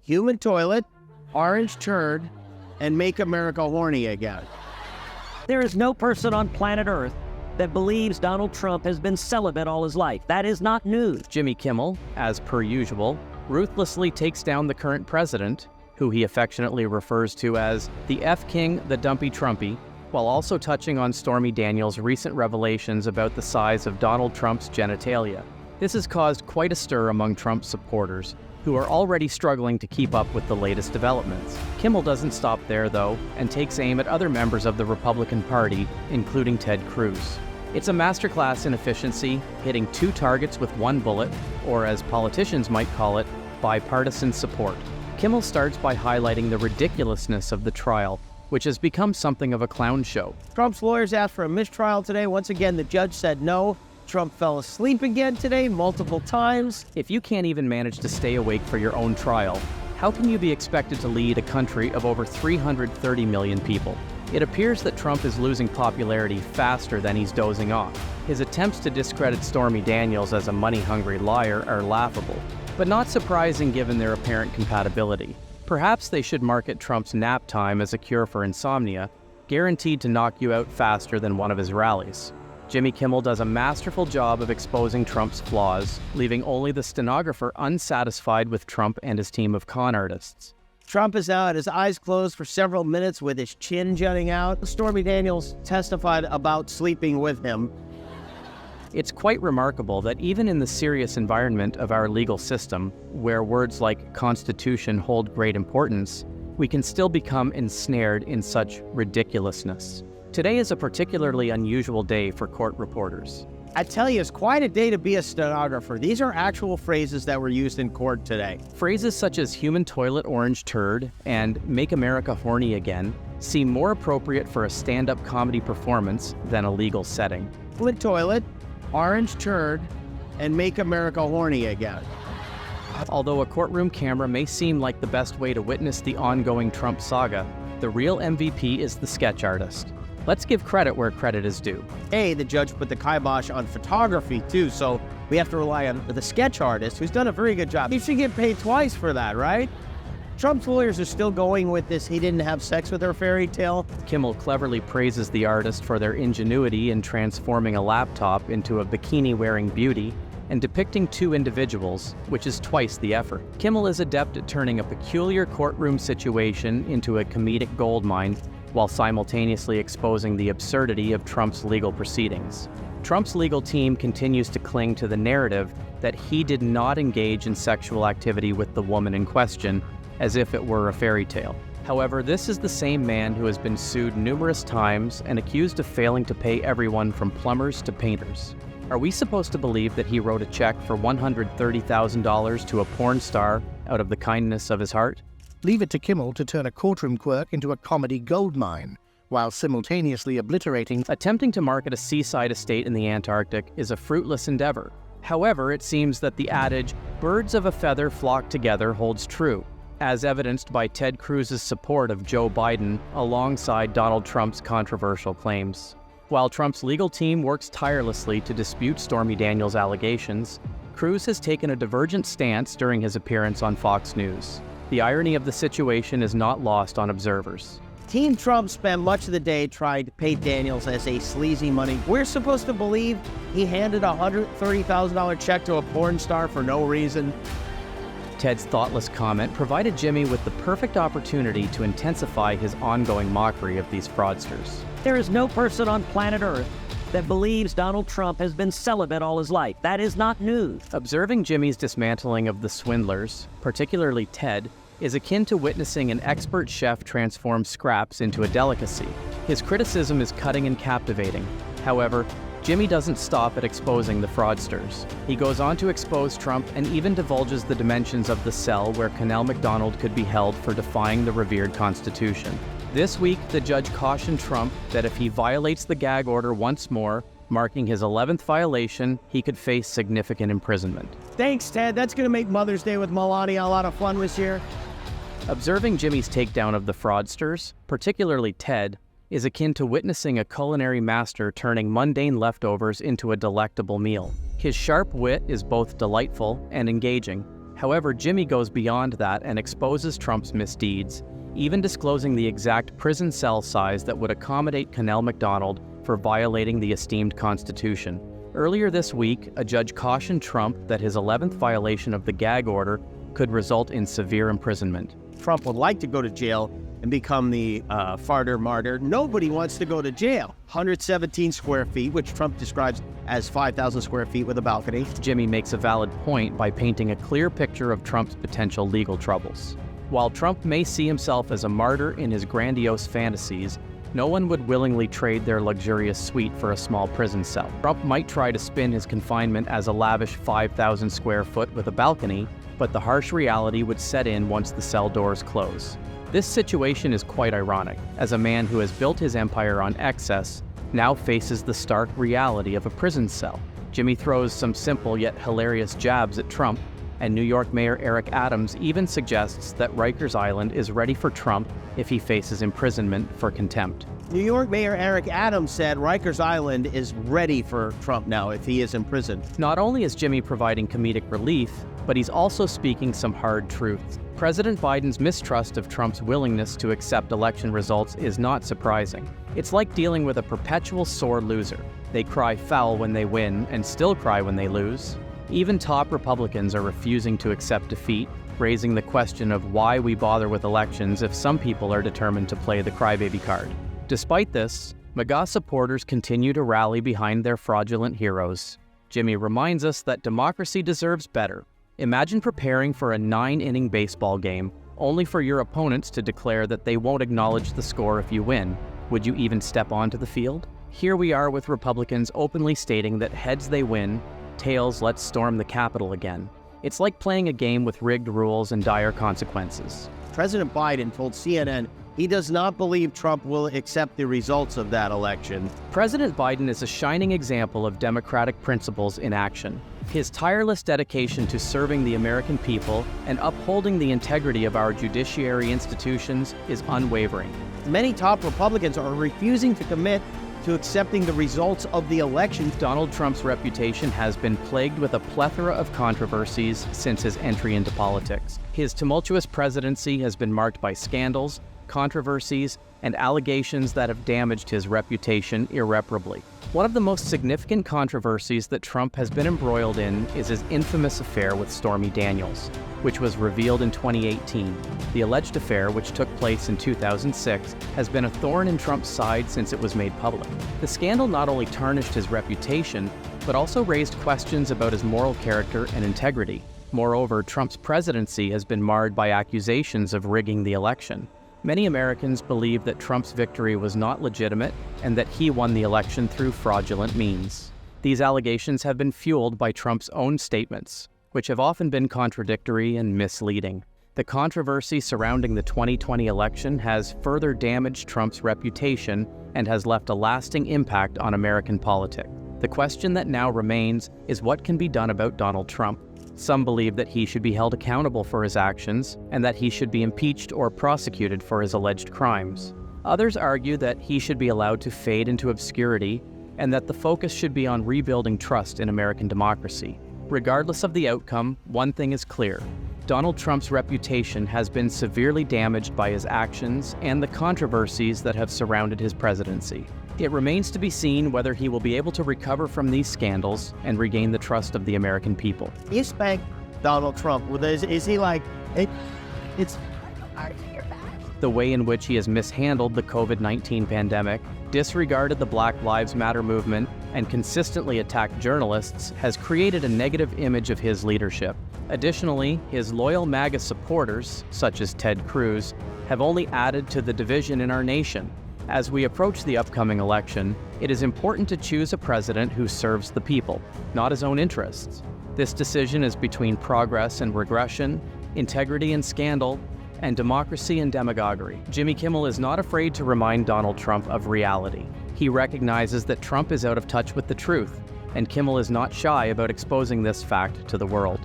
human toilet, orange turd, and make America horny again. There is no person on planet Earth that believes Donald Trump has been celibate all his life. That is not news. Jimmy Kimmel, as per usual, ruthlessly takes down the current president, who he affectionately refers to as the F-King, the Dumpy Trumpy, while also touching on Stormy Daniels' recent revelations about the size of Donald Trump's genitalia. This has caused quite a stir among Trump supporters, who are already struggling to keep up with the latest developments. Kimmel doesn't stop there, though, and takes aim at other members of the Republican Party, including Ted Cruz. It's a masterclass in efficiency, hitting two targets with one bullet, or as politicians might call it, bipartisan support. Kimmel starts by highlighting the ridiculousness of the trial, which has become something of a clown show. Trump's lawyers asked for a mistrial today. Once again, the judge said no. Trump fell asleep again today, multiple times. If you can't even manage to stay awake for your own trial, how can you be expected to lead a country of over 330 million people? It appears that Trump is losing popularity faster than he's dozing off. His attempts to discredit Stormy Daniels as a money-hungry liar are laughable, but not surprising given their apparent compatibility. Perhaps they should market Trump's nap time as a cure for insomnia, guaranteed to knock you out faster than one of his rallies. Jimmy Kimmel does a masterful job of exposing Trump's flaws, leaving only the stenographer unsatisfied with Trump and his team of con artists. Trump is now at his eyes closed for several minutes with his chin jutting out. Stormy Daniels testified about sleeping with him. It's quite remarkable that even in the serious environment of our legal system, where words like constitution hold great importance, we can still become ensnared in such ridiculousness. Today is a particularly unusual day for court reporters. I tell you, it's quite a day to be a stenographer. These are actual phrases that were used in court today. Phrases such as human toilet orange turd and make America horny again seem more appropriate for a stand-up comedy performance than a legal setting. Human toilet, orange turd, and make America horny again. Although a courtroom camera may seem like the best way to witness the ongoing Trump saga, the real MVP is the sketch artist. Let's give credit where credit is due. The judge put the kibosh on photography too, so we have to rely on the sketch artist, who's done a very good job. He should get paid twice for that, right? Trump's lawyers are still going with this he didn't have sex with her fairy tale. Kimmel cleverly praises the artist for their ingenuity in transforming a laptop into a bikini-wearing beauty and depicting two individuals, which is twice the effort. Kimmel is adept at turning a peculiar courtroom situation into a comedic goldmine while simultaneously exposing the absurdity of Trump's legal proceedings. Trump's legal team continues to cling to the narrative that he did not engage in sexual activity with the woman in question, as if it were a fairy tale. However, this is the same man who has been sued numerous times and accused of failing to pay everyone from plumbers to painters. Are we supposed to believe that he wrote a check for $130,000 to a porn star out of the kindness of his heart? Leave it to Kimmel to turn a courtroom quirk into a comedy goldmine, while simultaneously obliterating. Attempting to market a seaside estate in the Antarctic is a fruitless endeavor. However, it seems that the adage, birds of a feather flock together, holds true, as evidenced by Ted Cruz's support of Joe Biden alongside Donald Trump's controversial claims. While Trump's legal team works tirelessly to dispute Stormy Daniels' allegations, Cruz has taken a divergent stance during his appearance on Fox News. The irony of the situation is not lost on observers. Team Trump spent much of the day trying to paint Daniels as a sleazy money. We're supposed to believe he handed a $130,000 check to a porn star for no reason. Ted's thoughtless comment provided Jimmy with the perfect opportunity to intensify his ongoing mockery of these fraudsters. There is no person on planet Earth that believes Donald Trump has been celibate all his life. That is not news. Observing Jimmy's dismantling of the swindlers, particularly Ted, is akin to witnessing an expert chef transform scraps into a delicacy. His criticism is cutting and captivating. However, Jimmy doesn't stop at exposing the fraudsters. He goes on to expose Trump and even divulges the dimensions of the cell where Connell McDonald could be held for defying the revered Constitution. This week, the judge cautioned Trump that if he violates the gag order once more, marking his 11th violation, he could face significant imprisonment. Thanks, Ted. That's going to make Mother's Day with Melania a lot of fun this year. Observing Jimmy's takedown of the fraudsters, particularly Ted, is akin to witnessing a culinary master turning mundane leftovers into a delectable meal. His sharp wit is both delightful and engaging. However, Jimmy goes beyond that and exposes Trump's misdeeds, even disclosing the exact prison cell size that would accommodate Kimmel McDonald for violating the esteemed Constitution. Earlier this week, a judge cautioned Trump that his 11th violation of the gag order could result in severe imprisonment. Trump would like to go to jail and become the farter martyr. Nobody wants to go to jail. 117 square feet, which Trump describes as 5,000 square feet with a balcony. Jimmy makes a valid point by painting a clear picture of Trump's potential legal troubles. While Trump may see himself as a martyr in his grandiose fantasies, no one would willingly trade their luxurious suite for a small prison cell. Trump might try to spin his confinement as a lavish 5,000 square foot with a balcony, but the harsh reality would set in once the cell doors close. This situation is quite ironic, as a man who has built his empire on excess now faces the stark reality of a prison cell. Jimmy throws some simple yet hilarious jabs at Trump, and New York Mayor Eric Adams even suggests that Rikers Island is ready for Trump if he faces imprisonment for contempt. New York Mayor Eric Adams said Rikers Island is ready for Trump now if he is in prison. Not only is Jimmy providing comedic relief, but he's also speaking some hard truths. President Biden's mistrust of Trump's willingness to accept election results is not surprising. It's like dealing with a perpetual sore loser. They cry foul when they win and still cry when they lose. Even top Republicans are refusing to accept defeat, raising the question of why we bother with elections if some people are determined to play the crybaby card. Despite this, MAGA supporters continue to rally behind their fraudulent heroes. Jimmy reminds us that democracy deserves better. Imagine preparing for a 9-inning baseball game, only for your opponents to declare that they won't acknowledge the score if you win. Would you even step onto the field? Here we are with Republicans openly stating that heads they win, tails let's storm the Capitol again. It's like playing a game with rigged rules and dire consequences. President Biden told CNN he does not believe Trump will accept the results of that election. President Biden is a shining example of democratic principles in action. His tireless dedication to serving the American people and upholding the integrity of our judiciary institutions is unwavering. Many top Republicans are refusing to commit to accepting the results of the election. Donald Trump's reputation has been plagued with a plethora of controversies since his entry into politics. His tumultuous presidency has been marked by scandals, controversies, and allegations that have damaged his reputation irreparably. One of the most significant controversies that Trump has been embroiled in is his infamous affair with Stormy Daniels, which was revealed in 2018. The alleged affair, which took place in 2006, has been a thorn in Trump's side since it was made public. The scandal not only tarnished his reputation, but also raised questions about his moral character and integrity. Moreover, Trump's presidency has been marred by accusations of rigging the election. Many Americans believe that Trump's victory was not legitimate and that he won the election through fraudulent means. These allegations have been fueled by Trump's own statements, which have often been contradictory and misleading. The controversy surrounding the 2020 election has further damaged Trump's reputation and has left a lasting impact on American politics. The question that now remains is what can be done about Donald Trump. Some believe that he should be held accountable for his actions and that he should be impeached or prosecuted for his alleged crimes. Others argue that he should be allowed to fade into obscurity and that the focus should be on rebuilding trust in American democracy. Regardless of the outcome, one thing is clear. Donald Trump's reputation has been severely damaged by his actions and the controversies that have surrounded his presidency. It remains to be seen whether he will be able to recover from these scandals and regain the trust of the American people. You spank Donald Trump. Is he like, it's... The way in which he has mishandled the COVID-19 pandemic, disregarded the Black Lives Matter movement, and consistently attacked journalists has created a negative image of his leadership. Additionally, his loyal MAGA supporters, such as Ted Cruz, have only added to the division in our nation. As we approach the upcoming election, it is important to choose a president who serves the people, not his own interests. This decision is between progress and regression, integrity and scandal, and democracy and demagoguery. Jimmy Kimmel is not afraid to remind Donald Trump of reality. He recognizes that Trump is out of touch with the truth, and Kimmel is not shy about exposing this fact to the world.